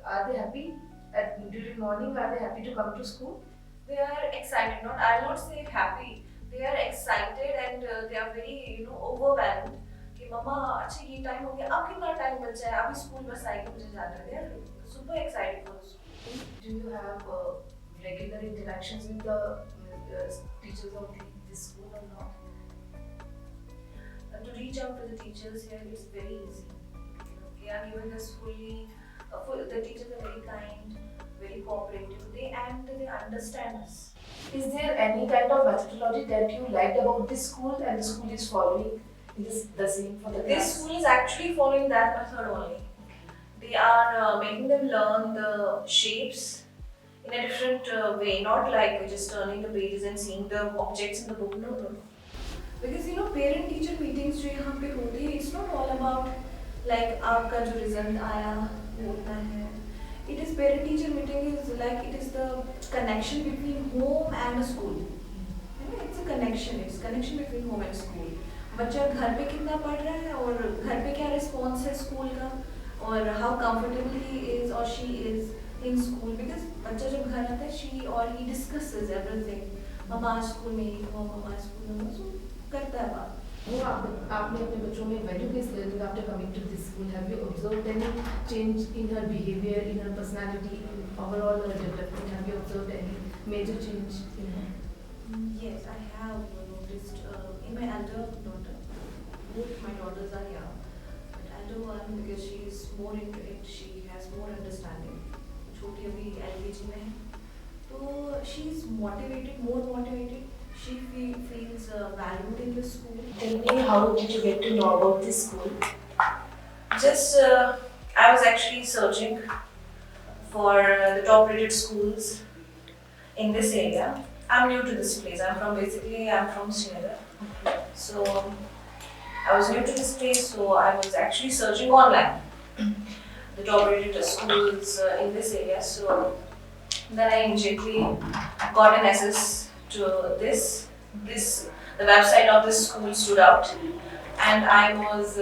Are they happy? During morning, are they happy to come to school? They are excited. Not I'll not say happy. They are excited and they are very overwhelmed. कि मम्मा अच्छा ये time हो गया अब कितना time बचा है अभी स्कूल बस आएगी मुझे जाना है. They are super excited for the school. Do you have regular interactions with the teachers of this school or not? And to reach out to the teachers here it's very easy. They are giving us the teachers are very kind, very cooperative. They understand us. Is there any kind of methodology that you liked about this school and the school is following? Is the same for the This class? school is actually following that method only. They are making them learn the shapes in a different way, not like just turning the pages and seeing the objects in the book. No, no, no. Because parent teacher meetings जो यहाँ पे होती है, it's not all about like आपका जो result आया होता है. It is parent teacher meeting is like it is the connection between home and a school. It's a connection. It's connection between home and school. बच्चा घर पे कितना पढ़ रहा है और घर पे क्या रिस्पॉन्स है स्कूल का और हाउ कंफर्टेबल ही इज और she is in school because बच्चा जब घर आता है शी और ही डिस्कसेस एवरीथिंग मम्मा आज स्कूल में ही हुआ मम्मा आज स्कूल में हुआ करता है बात. वो आपने अपने बच्चों में वैल्यू कैसे लेते after coming to this school have you observed any change in her behaviour in her personality overall development have you observed any major change in her? Yes, I have noticed in my elder daughter. Both my daughters are young, but elder one because she is more into it, she has more understanding. छोटी अभी LKG में है, तो she is motivated, more motivated. She feels valued in the school. Tell me, how did you get to know about this school? Just I was actually searching for the top-rated schools in this area. I'm new to this place. I'm from Srinagar. So I was new to this place, so I was actually searching online the top-rated schools in this area. So then I immediately got an access to this. The website of this school stood out, and I was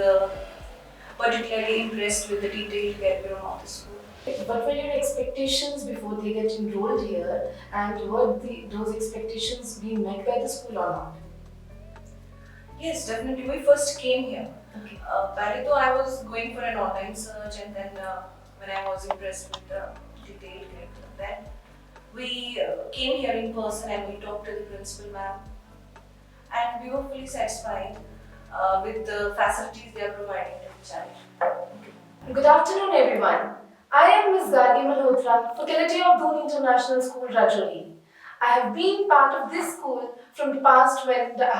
particularly impressed with the detailed curriculum of the school. What were your expectations before they get enrolled here, and were those expectations being met by the school or not? Yes, definitely. We first came here. Okay. पहले तो I was going for an online search, and then when I was impressed with the detailed curriculum, then we came here in person and we talked to the principal ma'am, and we were fully satisfied with the facilities they are providing to the child. Good afternoon, everyone. I am Ms. Gargi Malhotra, faculty of Doon International School, Rajouri. I have been part of this school from the past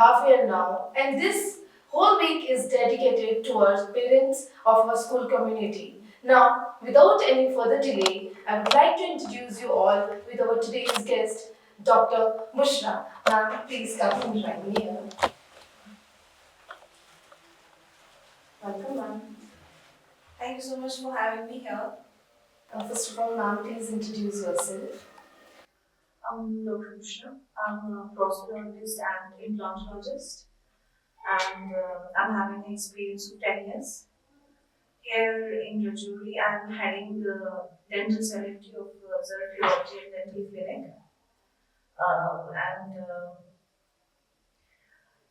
half year now, and this whole week is dedicated towards parents of our school community. Now, without any further delay, I would like to introduce you all with our today's guest, Dr. Bushra. Ma'am, please come and join me here. Welcome, ma'am. Thank you so much for having me here. First of all, ma'am, please introduce yourself. I'm Dr. Krishna. I'm a prosperologist and implantologist, and I'm having an experience of 10 years. Here in Rajouri, I'm heading the dental specialty of Zarafirology and Dental Clinic. And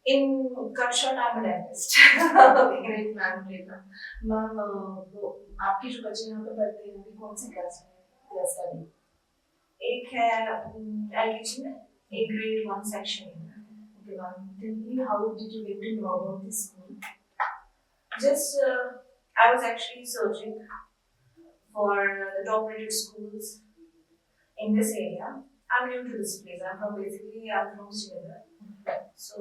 in cut short, I'm a dentist. Great, ma'am, great, ma'am. Ma'am वो आपकी जो बच्चे यहाँ पे पढ़ते हैं अभी कौन सी क्लास में क्लास स्टडी? एक है LKG में, एक grade 1 section में. Okay, ma'am. Tell me, how did you get to know about this school? Just I was actually searching for the top-rated schools in this area. I'm new to this place. I'm from Srinagar. So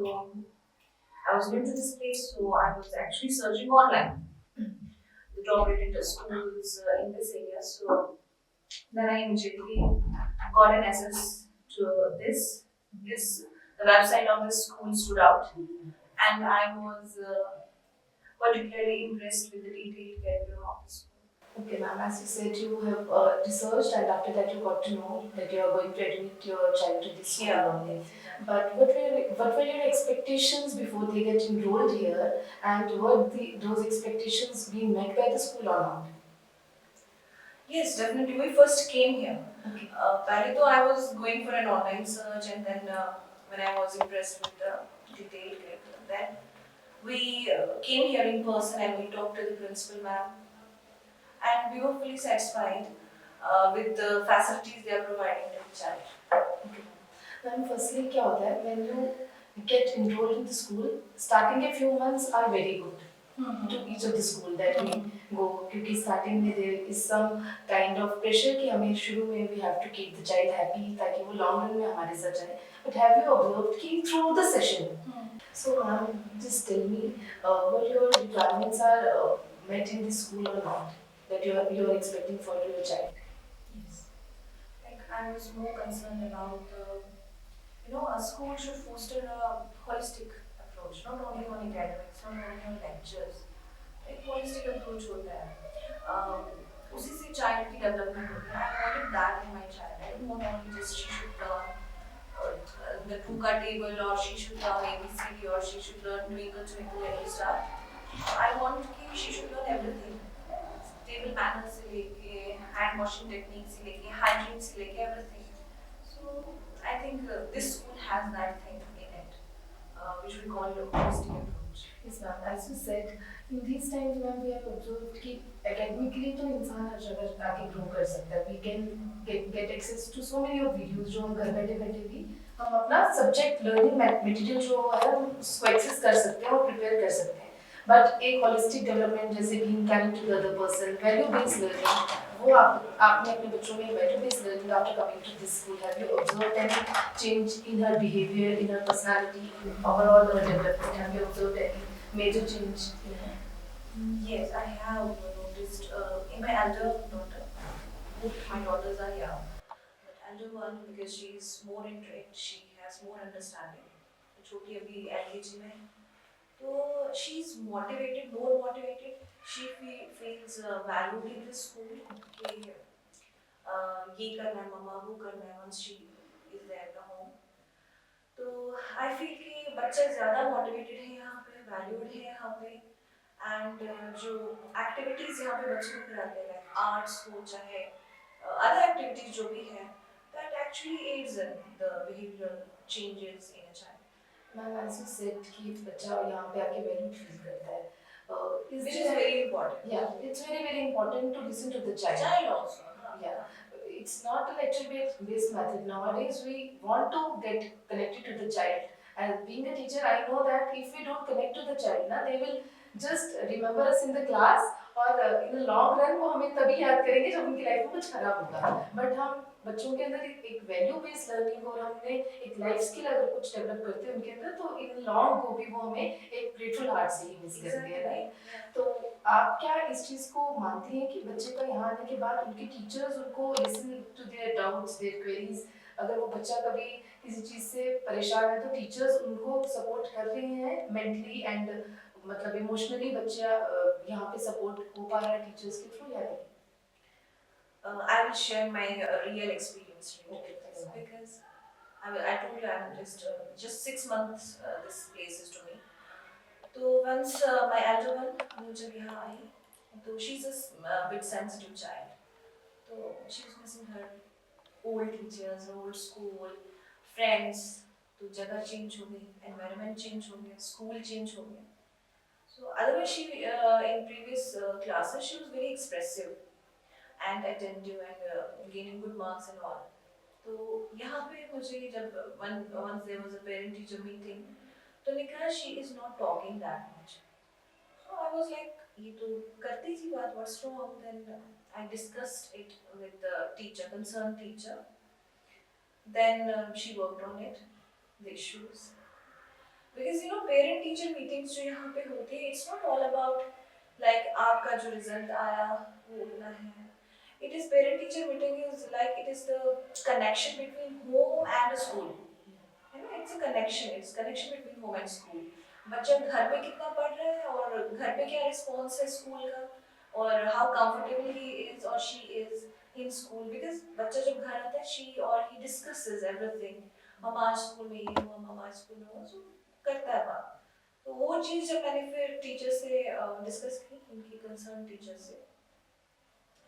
I was new to this place, so I was actually searching online the top-rated schools in this area. So then I immediately got an access to the website of this school stood out, and I was particularly impressed with the detailed curriculum of the school. Okay, ma'am. As you said, you have researched, and after that, you got to know that you are going to admit your child to this school. Yeah. Only. But what were your expectations before they get enrolled here, and were those expectations being met by the school or not? Yes, definitely. We first came here. Okay. पहले तो I was going for an online search, and then when I was impressed with the detailed curriculum, then we came here in person and we talked to the principal ma'am, and we were fully satisfied with the facilities they are providing to the child. Okay. Ma'am, firstly क्या होता है when you get enrolled in the school, starting के few months are very good to each of the school that we go क्योंकि starting में there is some kind of pressure कि हमें शुरू में we have to keep the child happy ताकि वो long run में हमारे साथ जाए. But have you observed कि through the session, so ma'am, just tell me what your requirements are met in the school or not that you are expecting for your child. Yes. Like I was more concerned about a school should foster a holistic approach, not only on academics, not only on lectures. एक holistic approach होता है उसी से child की development होती है. I wanted that in my child. I didn't want only just she should learn the two का table or she should learn ABCD or she should learn twinkle twinkle little star. I want कि she should learn everything. Table manners से लेके hand washing techniques से लेके hygiene से लेके everything. So I think this school has that thing in it, which we call a holistic approach. Yes, ma'am. As you said, in these times, ma'am, we have observed कि academically तो इंसान हर जगह आके grow कर सकता है. We can get access to so many of videos जो हम घर बैठे बैठे भी हम अपना subject learning material जो है हम उसको access कर सकते हैं और prepare कर सकते हैं. But एक holistic development जैसे being kind to the other person, value based learning, वो आपने अपने बच्चों में value based learning after coming to this school, have you observed any change in her behavior, in her personality, in overall her development? Have you observed any major change in her? Yes, I have noticed in my elder daughter. Both my daughters are young. But elder one because she is more into it, she has more understanding. छोटी अभी LKG में है. So she's motivated, more motivated. She feels valued in the school. कि ये करना है मम्मा, वो करना है once she is there at the home. तो आई फील कि बच्चे ज़्यादा मोटिवेटेड हैं यहाँ पे, वैल्यूड है यहाँ पे, एंड जो एक्टिविटीज़ यहाँ पे बच्चों को कराते हैं लाइक आर्ट्स हो चाहे अदर एक्टिविटीज़ जो भी है, that actually ads in the behavioural changes in a child. Ma'am, as you said कि बच्चा यहाँ पे आके valued feel करता है. Which is very important. Yeah, it's very very important to listen to the child. Child also. Yeah, it's not a lecture-based method. Nowadays, we want to get connected to the child. And being a teacher, I know that if we don't connect to the child, na, they will just remember us in the class और in the long run वो हमें तभी याद करेंगे जब उनकी life में कुछ खराब होगा. बट हम बच्चों के अंदर एक वैल्यू बेस्ड लर्निंग और हमने एक लाइफ स्किल अगर कुछ डेवलप करते हैं उनके अंदर तो इन लॉन्ग गो भी वो हमें एक ग्रेटफुल हार्ट से ही मिस करते हैं, राइट? तो आप क्या इस चीज़ को मानती हैं कि बच्चे का यहाँ आने के बाद उनके टीचर्स उनको listen to their doubts, their queries, अगर वो बच्चा कभी किसी चीज़ से परेशान है तो टीचर्स उनको सपोर्ट कर रहे हैं मेंटली एंड मतलब इमोशनली बच्चा यहाँ पे सपोर्ट हो पा रहा है टीचर्स के थ्रू या नहीं? I will share my real experience related to this because I told you I'm just 6 months this place is to me. तो once my elder one वो जब यहाँ आई तो she's a bit sensitive child. तो she was missing her old teachers, old school, friends. तो जगह change हो गई, environment change हो गया, school change हो गया. So otherwise she in previous classes she was very expressive and attentive and gaining good marks and all. तो यहाँ पे मुझे जब once there was a parent teacher meeting तो निकला she is not talking that much. So I was like ये तो करती थी बात, what's wrong? Then I discussed it with the teacher, concerned teacher. Then she worked on it, the issues. Because parent teacher meetings जो यहाँ पे होती है, it's not all about like आपका जो result आया वो उतना है. It is parent teacher meeting is like it is the connection between home and a school. It's a connection. It's connection between home and school. बच्चा घर पे कितना पढ़ रहा है और घर पे क्या response है स्कूल का और how comfortable he is or she is in school. Because बच्चा जब घर आता है she or he discusses everything. हम आज स्कूल में ये हुआ, हम आज स्कूल में हुआ, so करता है बात. तो वो चीज़ जब मैंने फिर टीचर से डिस्कस की, उनकी कंसर्न टीचर से,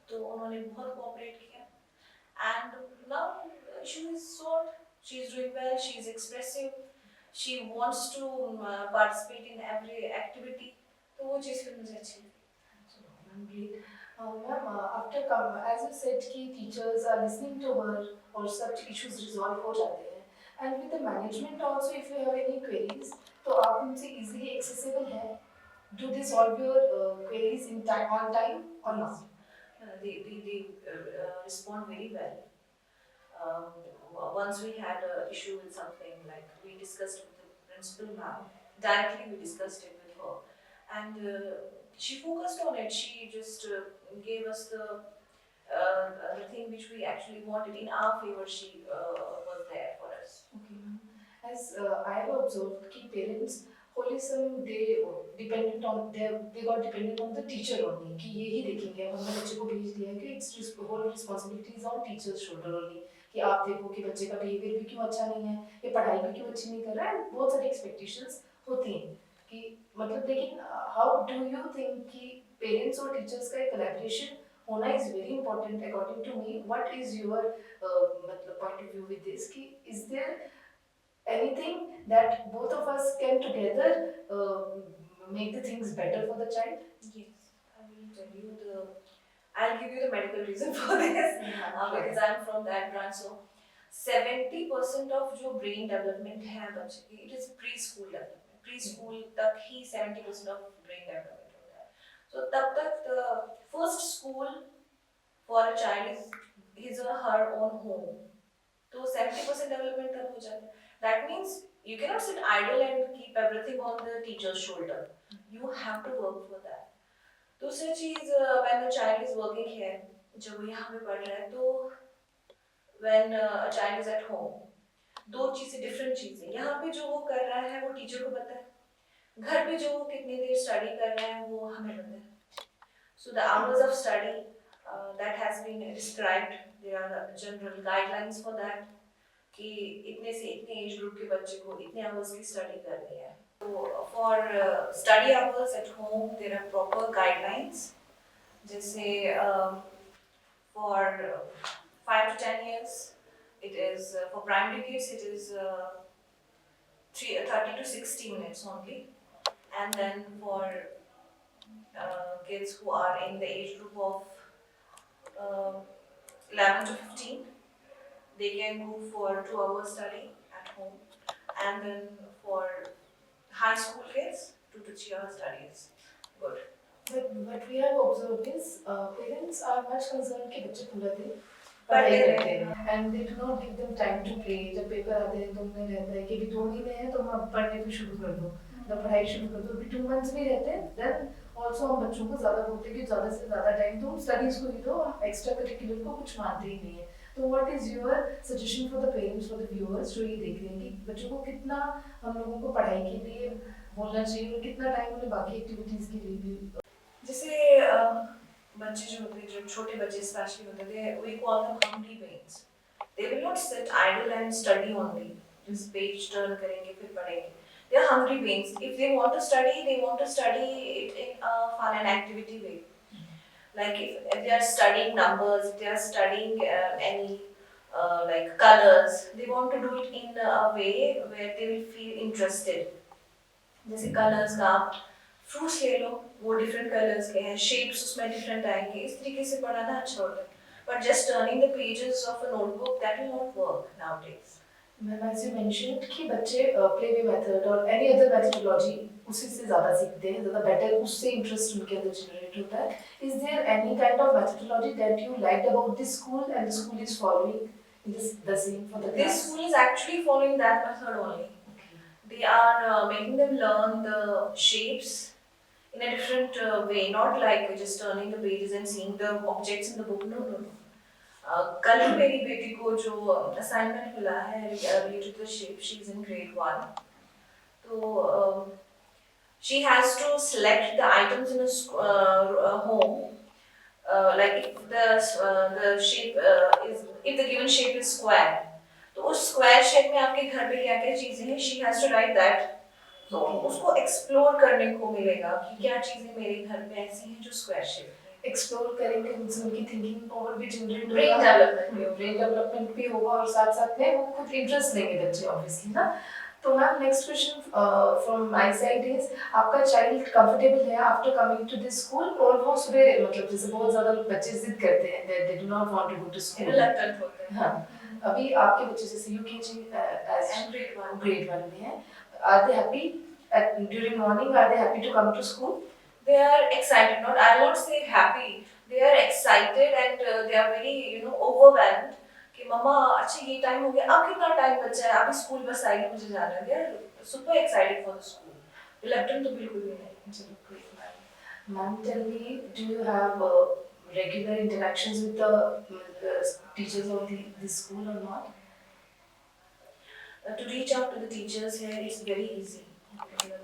तो उन्होंने बहुत कोऑपरेट किया and now she is solved. She is doing well, she is expressive, she wants to participate in every activity. तो वो चीज़ फिर मुझे अच्छी लगी. So, ma'am, great. Ma'am, as you said कि teachers are listening to her और सब issues resolve हो जाते हैं. And with the management also, if you have any queries, तो आप उनसे easily accessible हैं. Do they solve your queries in time on time or not? They respond very well. Once we had an issue with something, like we discussed with the principal ma'am, directly we discussed it with her, and she focused on it. She just gave us the thing which we actually wanted in our favor. She was there for us. Okay, ma'am. As I have observed कि parents holism they got dependent on the teacher only कि यही देखेंगे अब हमने बच्चे को भेज दिया है कि it's whole responsibility is on teachers shoulder only कि आप देखो कि बच्चे का behavior भी क्यों अच्छा नहीं है ये पढ़ाई भी क्यों अच्छी नहीं कर रहा है बहुत सारी expectations होती हैं कि मतलब लेकिन how do you think कि parents और teachers का एक collaboration होना is very important according to me. What is your मतलब point of view with this कि is there anything that both of us can together make the things better for the child? Yes, I will tell you the. I'll give you the medical reason for this because I'm from that branch. So, 70% of जो brain development है बच्चे की, it is preschool development. Preschool तक ही 70% of brain development होता है. So तब तक the first school for a child is his or her own home. तो 70% development तब हो जाता है. That means you cannot sit idle and keep everything on the teacher's shoulder. You have to work for that. दूसरी चीज when the child is working here, जब वो यहाँ पे पढ़ रहा है तो when a child is at home, दो चीजें different चीजें. यहाँ पे जो वो कर रहा है वो टीचर को पता है. घर पे जो वो कितनी देर स्टडी कर रहा है वो हमें पता है. So the hours of study that has been described, there are general guidelines for that. कि इतने से इतने एज ग्रुप के बच्चे को इतने आवर्स की स्टडी करनी है. So for study hours at home there are proper guidelines. जैसे for 5 to 10 years it is for primary kids it is 30 to 60 minutes only, and then for kids who are in the age group of 11 to 15 they can go for 2 hours study at home, and then for high school kids 2 to 3 hours study is good. But what we have observed is parents are much concerned कि बच्चे पूरा दिन पढ़ते पढ़ाई करते रहें. हैं and they do not give them time to play. जब पेपर आते हैं तो उन्हें रहता है कि अभी 2 महीने हैं तो हम पढ़ने भी शुरू कर दो, जब पढ़ाई शुरू कर दो. अभी 2 months भी रहते हैं then also हम बच्चों को ज़्यादा बोलते हैं कि ज़्यादा से ज़्यादा टाइम तुम स्टडीज़ को ही दो, एक्स्ट्रा करिकुलर को कुछ मानते ही नहीं है. तो what is your suggestion for the parents for the viewers जो ये देख रहे हैं कि बच्चों को कितना हम लोगों को पढ़ाई के लिए बोलना चाहिए और कितना टाइम उन्हें बाकी एक्टिविटीज के लिए भी. जैसे बच्चे जो होते हैं, जो छोटे बच्चे स्पेशली होते हैं, we call them hungry brains. They will not sit idle and study only. Just page turn करेंगे फिर पढ़ेंगे. They are hungry brains. If they want to study, they want to study it in a fun and activity way. Like if they are studying numbers, if they are studying any like colors, they want to do it in a way where they will feel interested. जैसे colors का आप fruits ले लो, वो different colors के हैं, shapes उसमें different आएंगे, इस तरीके से पढ़ाना अच्छा होता है. But just turning the pages of a notebook, that will not work nowadays. Ma'am as you mentioned कि बच्चे प्ले वे मेथड और एनी अदर मेथडोलॉजी उसी से ज़्यादा सीखते हैं, ज़्यादा बेटर उससे इंटरेस्ट उनके अंदर जनरेट होता है. Is there any kind of methodology that you liked about this school and the school is following the same for the This school is actually following that method only. They are making them learn the shapes in a different way, not like just turning the pages and seeing the objects in the book. No, no, no. कल मेरी बेटी को जो assignment मिला है related to the shape, she is in grade 1. तो she has to select the items in a home. Like if the shape is, if the given shape is square, तो उस square shape में आपके घर पे क्या क्या चीजें हैं, she has to write that. तो उसको explore करने को मिलेगा कि क्या चीजें मेरे घर पे ऐसी हैं जो square shape में. एक्सप्लोर करेंगे उनसे, उनकी थिंकिंग पावर भी जनरेट ब्रेन होगा, डेवलपमेंट ब्रेन डेवलपमेंट भी होगा और साथ साथ में वो खुद इंटरेस्ट लेंगे बच्चे ऑब्वियसली ना। तो ma'am next question from my side is, आपका चाइल्ड कंफर्टेबल है after coming to this school, और वो सुबह मतलब जैसे बहुत ज्यादा बच्चे जिद करते हैं they do not want to go to school, reluctant होते हैं। हाँ, अभी आपके बच्चे जैसे यूकेजी एंड ग्रेड 1 में है, are they happy during morning, are they happy to come to school? they are excited, not I won't say happy, they are excited and they are very overwhelmed कि मम्मा अच्छा ये time हो गया, अब कितना time बचा है, अभी स्कूल बस आएगी मुझे जाना है। they are super excited for the school, reluctant तो बिल्कुल भी नहीं। चलो great ma'am. Ma'am, tell me, do you have regular interactions with the teachers of the school or not? To reach out to the teachers here is very easy.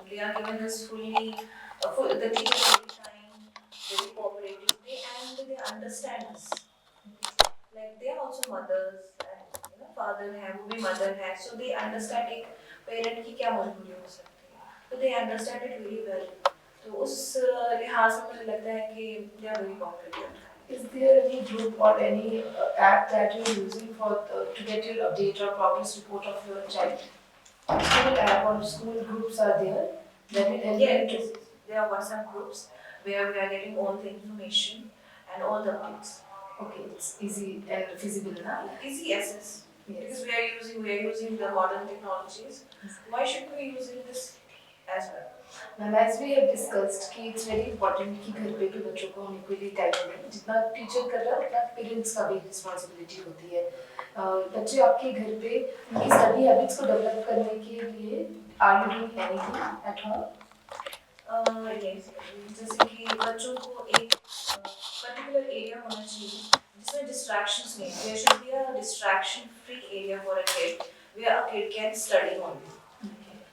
They are giving us the teachers are very kind, very cooperative, and they understand us. Like they are also mothers and father है, वो भी mother है, so they understand एक parent की क्या मजबूरी हो सकती है, so they understand it very well. तो उस लिहाज से मुझे लगता है कि they are very cooperative. Is there any group or any app that you're using for to get your update or progress report of your child? School app or school groups are there that will help Yeah, you to. yes. There are WhatsApp groups where we are getting all the information and all the updates. Okay, it's easy and feasible now. Easy access. Yes. Because we are using the modern technologies. Why should we using this as well? Ma'am, as we have discussed कि it's very important कि घर पे भी बच्चों को हम equally time दें, जितना टीचर कर रहा है उतना पेरेंट्स का भी रिस्पॉन्सिबिलिटी होती है। बच्चे आपके घर पे उनकी स्टडी हैबिट्स को डेवलप करने के लिए are you doing anything at home? Yes. जैसे कि बच्चों को एक particular area होना चाहिए जिसमें distractions नहीं है. There should be a distraction-free area for a kid where a kid can study only.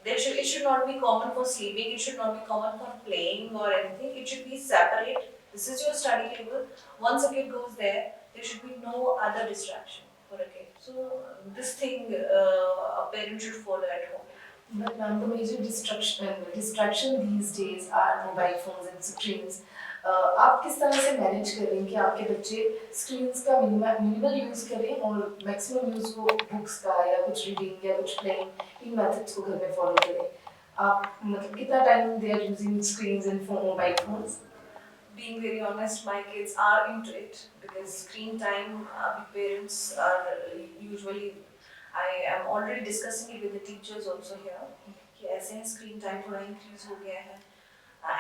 It should not be common for sleeping, it should not be common for playing or anything. It should be separate. This is your study table. Once a kid goes there, there should be no other distraction for a kid. So this thing a parent should follow at home. But ma'am, the major distraction these days are mobile phones and screens. आप किस तरह से manage कर रहे हैं कि आपके बच्चे स्क्रीन्स का मिनिमल यूज़ करें और मैक्सिमम यूज़ वो बुक्स का या कुछ रीडिंग या कुछ प्लेइंग इन मेथड्स को घर में फॉलो करें? आप मतलब कितना time they are using screens and mobile phones? Being very honest, my kids are into it because screen time, parents are usually. I am already discussing it with the teachers also here. कि ऐसे हैं screen time थोड़ा increase हो गया है.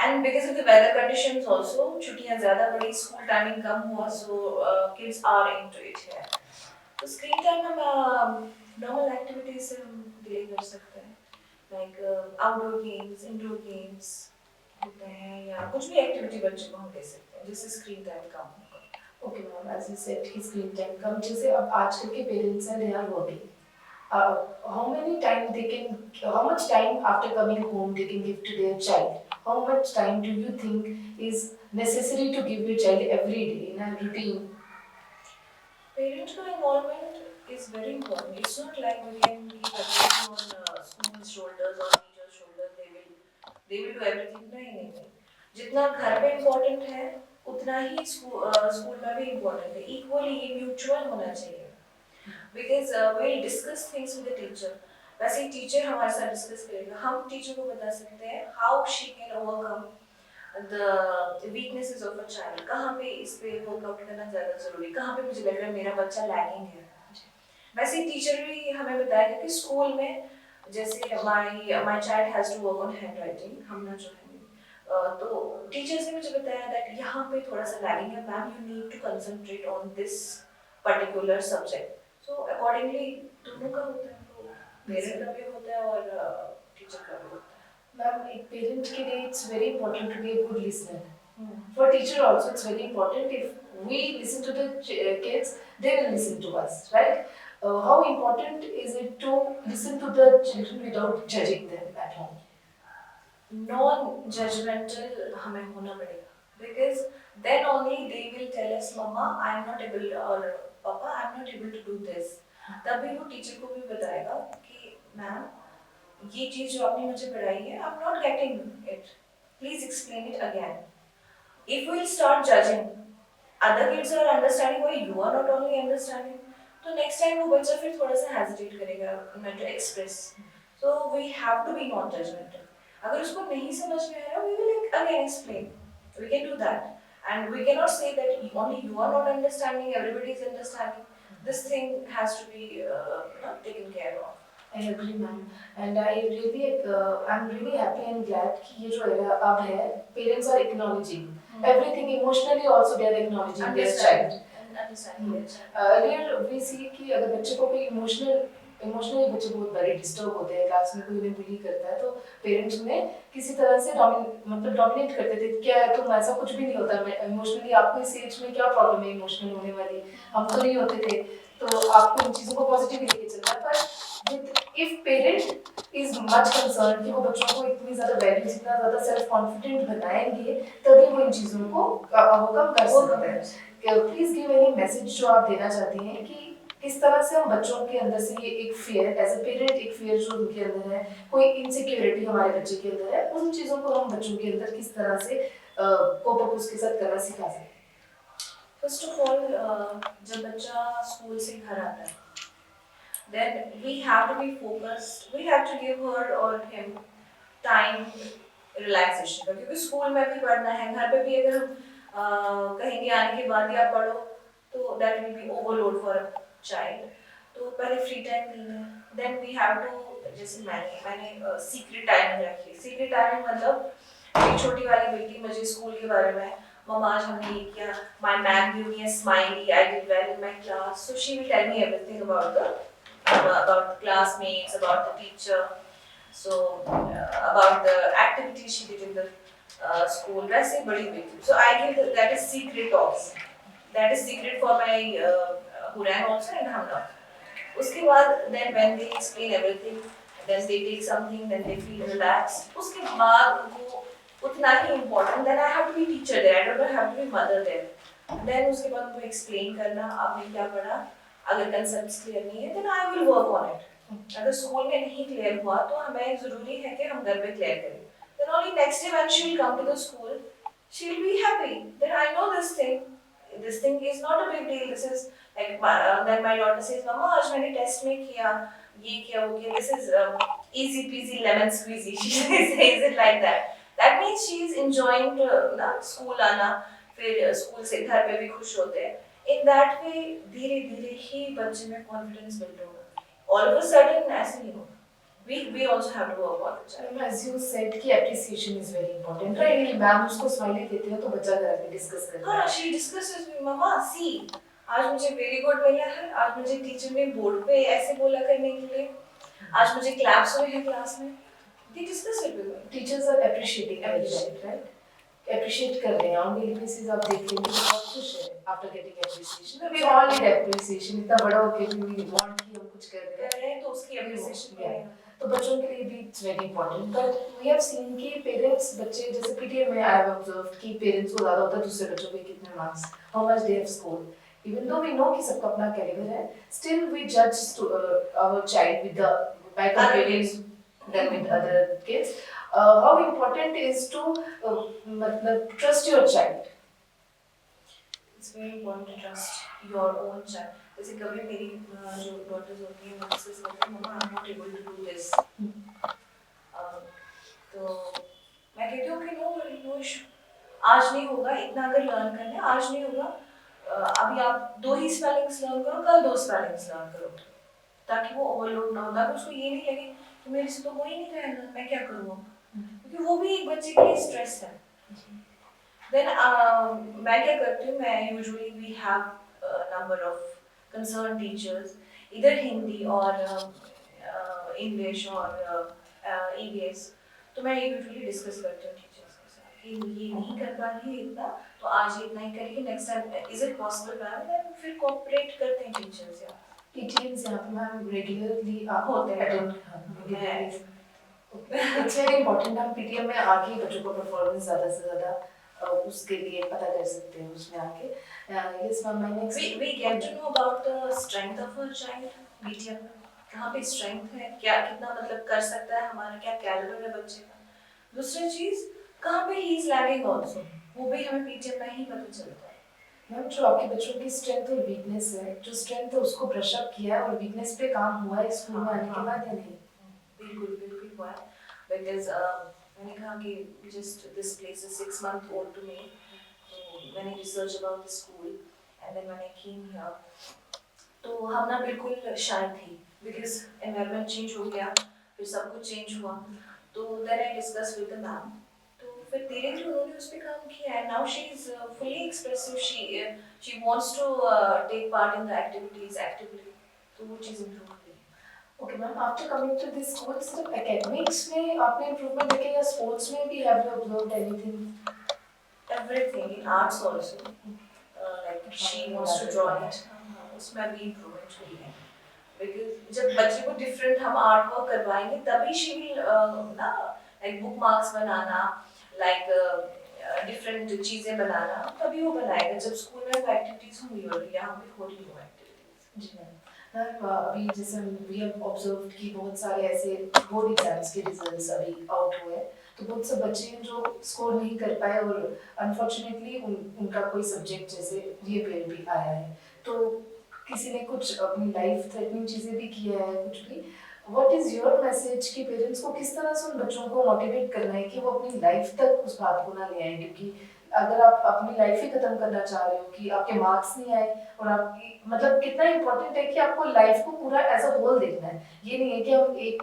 And because of the weather conditions also, छुट्टियाँ ज़्यादा बड़ी, school timing कम हुआ, so kids are into it here. तो screen time हम normal activities से हम delay कर सकते हैं, like outdoor games, indoor games होते हैं या कुछ भी एक्टिविटी बच्चे को हम दे सकते हैं जिससे स्क्रीन टाइम कम होगा. Okay ma'am, as you said कि स्क्रीन टाइम कम, जैसे अब आजकल के पेरेंट्स हैं, they are working, how much time after coming home they can give to their child? How much time do you think is necessary to give your child every day in a routine? Parental involvement is very important. It's not like we can give everything on school's shoulders or teacher's shoulders. They will do everything. नहीं. जितना घर पे important है, उतना ही school में भी important है. Equally, ये mutual होना चाहिए. Because we'll discuss things with the teacher. वैसे ही teacher हमारे साथ discuss करेगा. हम teacher को बता सकते हैं how she can overcome the weaknesses of a child. कहाँ पे इस पे workout करना ज़्यादा ज़रूरी है, कहाँ पे मुझे लग रहा है मेरा बच्चा lagging है. वैसे ही teacher भी हमें बताएगा कि school में जैसे my child has to work on handwriting, हम ना जो है तो teachers ने मुझे बताया that यहाँ पे थोड़ा सा lagging है, ma'am you need to concentrate on this particular subject. So accordingly दोनों का होता है, तो parent का भी होता है और teacher का भी होता है. Ma'am, एक parent के लिए it's very important to be a good listener. For teacher also it's very important. If we listen to the kids, they will listen to us, right? How important is it to listen to the children without judging them at home? Non-judgmental हमें होना पड़ेगा. Because then only they will tell us, Mama, I am not able, or Papa, I am not able to do this. तभी वो teacher को भी बताएगा कि ma'am ये चीज़ जो आपने मुझे पढ़ाई है, I'm not getting it. Please explain it again. If we'll start judging, other kids are understanding why you are not only understanding, तो next time वो बच्चा फिर थोड़ा सा hesitate करेगा not to express. So we have to be non-judgmental. अगर उसको नहीं समझ में आ रहा, we will like again explain. We can do that, and we cannot say that only you are not understanding, everybody is understanding. This thing has to be taken care of. I agree, ma'am. And I'm really happy and glad कि ये जो era अब है, parents are acknowledging everything emotionally. Also, they are acknowledging their child. Understanding their child. Earlier we see कि अगर बच्चे को कोई इमोशनली बच्चे बहुत बड़े डिस्टर्ब होते हैं, क्लास में कोई उन्हें बुली करता है, तो पेरेंट्स उन्हें किसी तरह से डोमिनेट करते थे, क्या है तुम, ऐसा कुछ भी नहीं होता, इमोशनली आपको इस एज में क्या प्रॉब्लम है इमोशनल होने वाली, हम तो नहीं होते थे, तो आपको इन चीज़ों को पॉजिटिवली लेके चलना है। पर if parent is much concern कि वो बच्चों को इतनी ज़्यादा वैल्यू, इतना ज़्यादा सेल्फ कॉन्फिडेंट बनाएंगे, तभी वो इन चीज़ों को ओवरकम कर सकते हैं। प्लीज गिव एनी मैसेज जो आप देना चाहती हैं कि किस तरह से हम बच्चों के अंदर से ये एक फियर, एज अ पेरेंट एक फियर जो उनके अंदर है, कोई इनसिक्योरिटी हमारे बच्चे के अंदर है, उन चीज़ों को हम बच्चों के अंदर किस तरह से कोप अप उसके साथ करना सिखा सकते हैं। फर्स्ट ऑफ ऑल, जब बच्चा स्कूल से घर आता है, then we have to be focused. We have to give her or him time relaxation का, क्योंकि स्कूल में भी पढ़ना है, घर पे भी अगर हम कहेंगे आने के बाद ही आप पढ़ो, तो that will be overload for a child. तो पहले फ्री टाइम देना है, then we have to, जैसे मैंने सीक्रेट टाइमिंग रखी। सीक्रेट टाइमिंग मतलब मेरी छोटी वाली बेटी मुझे स्कूल के बारे में, मम्मा आज हमने ये किया, my ma'am gave me a smiley, I did well in my class, so she will tell me everything about the classmates, about the teacher, so about the activities she did in the school. वैसे बड़ी बेटी, so I give that is secret talks, that is secret for my Huran also and Hamna. उसके बाद then when they explain everything, then they take something, then they feel relaxed. उसके बाद वो उतना ही important, then I have to be teacher there, I don't have to be mother there. Then उसके बाद उनको explain करना, आपने क्या पढ़ा, अगर concepts clear नहीं है, then I will work on it. अगर स्कूल में नहीं clear हुआ, तो हमें ज़रूरी है कि हम घर पे clear करें. Then only next day when she will come to the school, she will be happy that I know this thing. This thing is not a big deal. This is like then my daughter says, "Mama, आज मैंने test में किया, ये किया, वो किया. This is easy peasy lemon squeezy." She says it like that. That means she is enjoying ना school आना, फिर school से घर पे भी खुश होते हैं. In that way, धीरे धीरे ही बच्चे में confidence build होगा. All of a sudden ऐसे नहीं होगा. We also have to work on it. As you said कि appreciation is very important, right? कि मैम उसको स्माइली देते हो तो बच्चा घर में डिस्कस करता है। हाँ, she discusses with mama. See, आज मुझे very good मिला है, आज मुझे टीचर ने बोर्ड पे ऐसे बोला करने के लिए, आज मुझे क्लैप्स हुए हैं क्लास में. They discuss it with me. Teachers are appreciating it, right? Appreciate कर रहे हैं, on daily basis आप देख लेंगे तो बहुत खुश है after getting appreciation. We all need appreciation. इतना बड़ा होके भी we want कि हम कुछ कर रहे हैं तो उसकी appreciation करें. तो बच्चों के लिए भी it's very important. But we have seen कि parents बच्चे जैसे PTA में I have observed कि parents को ज़्यादा होता है दूसरे बच्चों के कितने marks, how much they have scored. Even though we know कि सबका अपना caliber है, still we judge our child by comparing them with other kids. How important is to trust your child. It's very important to trust your own child. जैसे कभी मेरी जो daughters होती हैं, वो discuss करती हैं, मम्मा I'm not able to do this. तो मैं कहती हूँ कि no issue. आज नहीं होगा, इतना अगर learn करना है, आज नहीं होगा. अभी आप 2 ही spellings learn करो, कल 2 spellings learn करो, ताकि वो overload ना हो, ताकि उसको ये नहीं लगे कि मेरे से तो हो ही नहीं रहा, मैं क्या करूँ, क्योंकि वो भी एक बच्चे के लिए स्ट्रेस है. Then मैं क्या करती हूँ, मैं usually we have a number of concerned teachers, either Hindi और English और EVS, तो मैं usually discuss करती हूँ teachers के साथ कि ये नहीं कर पा रही है इतना, तो आज ये इतना ही करेगी, next time is it possible ma'am, then फिर cooperate करते हैं teachers यार. PTMs यहाँ पे मैम regularly होते हैं. attend. It's very important. हम PTM में आके बच्चों को performance ज़्यादा से ज़्यादा उसके लिए पता कर सकते हैं उसमें आके. Yes ma'am, my next. We get to know about the strength of our child. PTM में कहाँ पे strength है, क्या कितना मतलब कर सकता है, हमारा क्या caliber है बच्चे का. दूसरी चीज़, कहाँ पे he is lagging also. वो भी हमें पीटीएम में ही पता चलता है। मैम जो आपके बच्चों की स्ट्रेंथ और वीकनेस है, जो स्ट्रेंथ है उसको ब्रश अप किया है और वीकनेस पे काम हुआ है स्कूल में आने के बाद या नहीं? बिल्कुल बिल्कुल हुआ है, बिकॉज मैंने कहा कि just this place is 6 months old to me, तो मैंने research about the school and then मैंने केम हियर, तो हम ना बिल्कुल शाय थी बिकॉज एनवायरनमेंट चेंज हो गया, फिर सब कुछ चेंज हुआ, तो then I discuss with the ma'am, तो फिर धीरे धीरे उन्होंने उस पर काम किया है। Now she is fully expressive, she wants to take part in the activities actively, तो वो चीज़ इम्प्रूव हुई है। Okay, ma'am. After coming to this school, सिर्फ academics में आपने improvement देखे या sports में भी have you observed anything? Everything in arts also, like she wants to draw it, उसमें भी improvement हुई है, because जब बच्चे को different हम art work करवाएंगे तभी she will ना like book marks बनाना, like different चीजें बनाना, तभी वो बनाएगा जब स्कूल में वो activities होंगी, और यहाँ पे हो रही वो activities। जी मैम। मैम अभी जैसे we have observed कि बहुत सारे ऐसे बोर्ड एग्जाम्स के रिजल्ट्स अभी आउट हुए हैं, तो बहुत से बच्चे हैं जो स्कोर नहीं कर पाए और अनफॉर्चुनेटली उनका कोई सब्जेक्ट जैसे रीअपीयर भी आया है, तो किसी ने कुछ अपनी लाइफ थ्रेटनिंग चीज़ें भी किया है कुछ भी। व्हाट इज़ योर मैसेज कि पेरेंट्स को किस तरह से उन बच्चों को मोटिवेट करना है कि वो अपनी लाइफ तक उस बात को ना ले आए, क्योंकि अगर आप अपनी लाइफ ही खत्म करना चाह रहे हो कि आपके मार्क्स नहीं आए और आपकी मतलब कितना इम्पोर्टेंट है कि आपको लाइफ को पूरा एज अ होल देखना है। ये नहीं है कि हम एक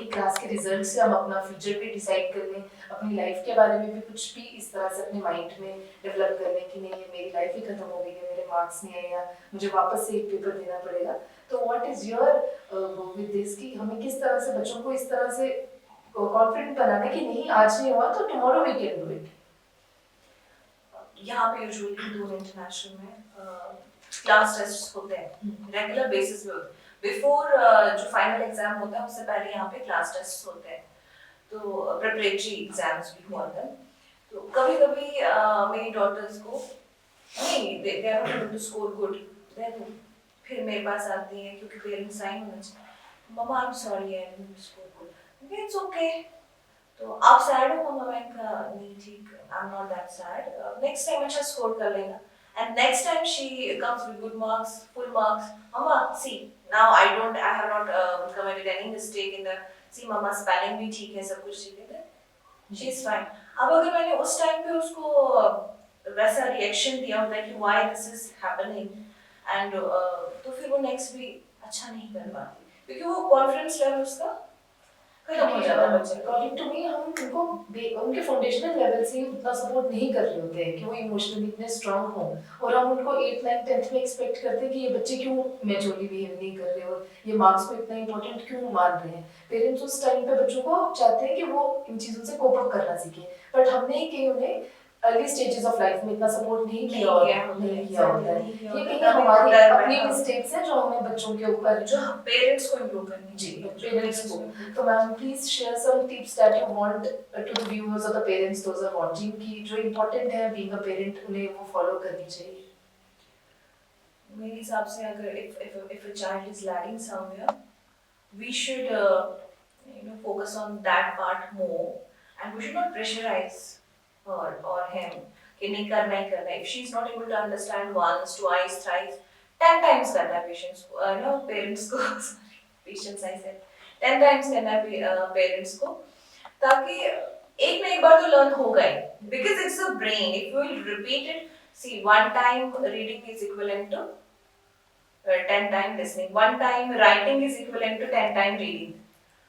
ही क्लास के रिजल्ट से हम अपना फ्यूचर भी डिसाइड कर लें, अपनी लाइफ के बारे में भी कुछ भी इस तरह से अपने माइंड में डेवलप कर लें कि नहीं ये मेरी लाइफ ही खत्म हो गई है, मेरे मार्क्स नहीं आए या मुझे वापस से एक पेपर देना पड़ेगा। तो what is your go with this कि हमें किस तरह से बच्चों को इस तरह से कॉन्फिडेंट बनाना कि नहीं आज नहीं हुआ तो tomorrow we can do it. यहाँ पे यूजुअली दून इंटरनेशनल में क्लास टेस्ट होते हैं रेगुलर बेसिस पे होते हैं, बिफोर जो फाइनल एग्जाम होता है उससे पहले यहाँ पे क्लास टेस्ट होते हैं, तो प्रिपरेटरी एग्जाम्स भी हुआ था, तो कभी कभी मेरी डॉटर्स को नहीं they are not able to score good, then फिर मेरे पास आती हैं क्योंकि पेरेंट्स साइन होना चाहिए, मम्मा I am sorry I didn't score good, it's okay, तो आप सैड हो मम्मा, मैंने कहा नहीं ठीक, I am not that sad, next time अच्छा स्कोर कर लेगा, and next time she comes with good marks, full marks, mama see now I have not committed any mistake in the, see mama spelling भी ठीक है, सब कुछ ठीक है, she is fine। अब अगर मैंने उस टाइम पे उसको वैसा रिएक्शन दिया होता है कि why this is happening and तो फिर वो नेक्स्ट भी अच्छा नहीं कर पाती, क्योंकि वो कॉन्फिडेंस लेवल उसका खत्म हो जाता है बच्चे का। अकॉर्डिंग टू मी हम उनको उनके फाउंडेशनल लेवल से उतना सपोर्ट नहीं कर रहे होते हैं कि वो इमोशनली इतने स्ट्रांग हो, और हम उनको 8th 9th 10th में एक्सपेक्ट करते हैं कि ये बच्चे क्यों मैच्योरली बिहेव नहीं कर रहे और ये मार्क्स को इतना इंपॉर्टेंट क्यों मान रहे हैं। पेरेंट्स उस टाइम पे बच्चों को चाहते हैं कि वो इन चीज़ों से कोप अप करना सीखें, बट हमने ही कहीं उन्हें अर्ली स्टेजेस ऑफ लाइफ में इतना सपोर्ट नहीं किया होता है। ये कहीं हमारी अपनी मिस्टेक्स हैं जो हमें बच्चों के ऊपर जो पेरेंट्स को इम्प्रूव करनी जी चाहिए, पेरेंट्स को। तो ma'am please share some tips that you want to the viewers और the parents those are watching कि जो इम्पोर्टेंट है बीइंग अ पेरेंट उन्हें वो फॉलो करनी चाहिए। मेरे हिसाब से अगर if a child is lagging somewhere, we should focus on that part more, and we should not pressurize her or him कि नहीं करना ही करना है। If she is not able to understand once, twice, thrice, 10 times करना है parents को sorry patience I said 10 times करना है parents को, ताकि एक ना एक बार तो learn होगा ही, because it's a brain, if you will repeat it, see one time reading is equivalent to 10 time listening, one time writing is equivalent to 10 time reading,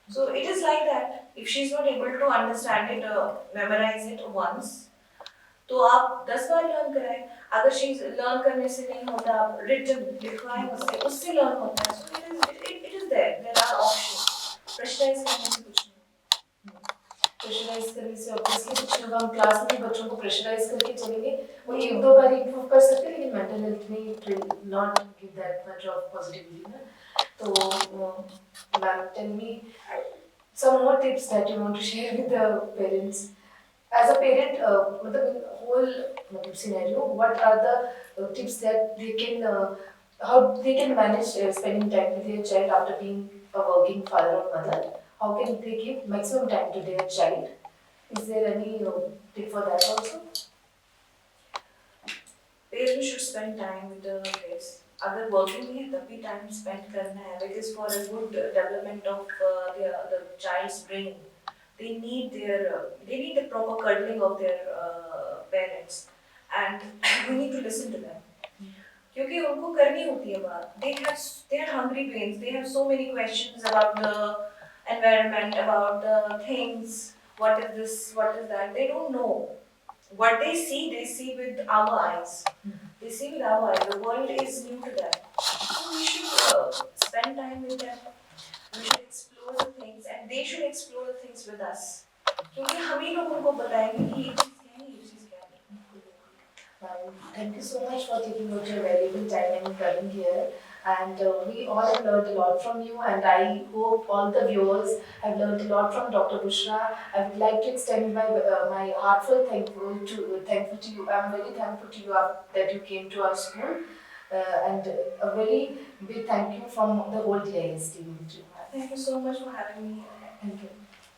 so it is like that, if she is not able to understand it, memorize it once, तो आप 10 बार learn कराएं, अगर she learn करने से नहीं होता आप written लिखवाएं उससे लर्न होता है, so it is there are options, pressurise करने से कुछ नहीं, प्रेशराइज करने से ऑब्वियसली कुछ नहीं होगा। हम क्लास में भी बच्चों को प्रेशराइज करके चलेंगे, वो एक दो बार इंप्रूव कर सकते हैं लेकिन मेंटल हेल्थ में it will not give that much of positivity ना। तो ma'am tell me some more tips that you want to share with the parents as a parent, मतलब in whole मतलब scenario, what are the tips that they can how they can manage spending time with their child after being a working father or mother? How can they give maximum time to their child? Is there any tip for that also? Parents should spend time with the kids. अगर working है तब भी time spend करना है, because for a good development of the child's brain they need the proper cuddling of their parents, and we need to listen to them. क्योंकि उनको करनी होती है बात. They are hungry brains. They have so many questions about the environment, about the things. What is this? What is that? They don't know. What they see with our eyes. They see with our eyes. The world is new to them. So we should spend time with them. We should explore the things, and they should explore the things with us. क्योंकि हम ही लोग उनको बताएंगे कि ये चीज़ क्या है, ये चीज़ क्या है. Thank you so much for taking out your valuable time and coming here. And we all have learned a lot from you, and I hope all the viewers have learned a lot from Dr. Bushra. I would like to extend my heartfelt thankful to you. I'm very thankful to you that you came to our school, and a very big thank you from the whole DIS team. Thank you so much for having me here. Thank you.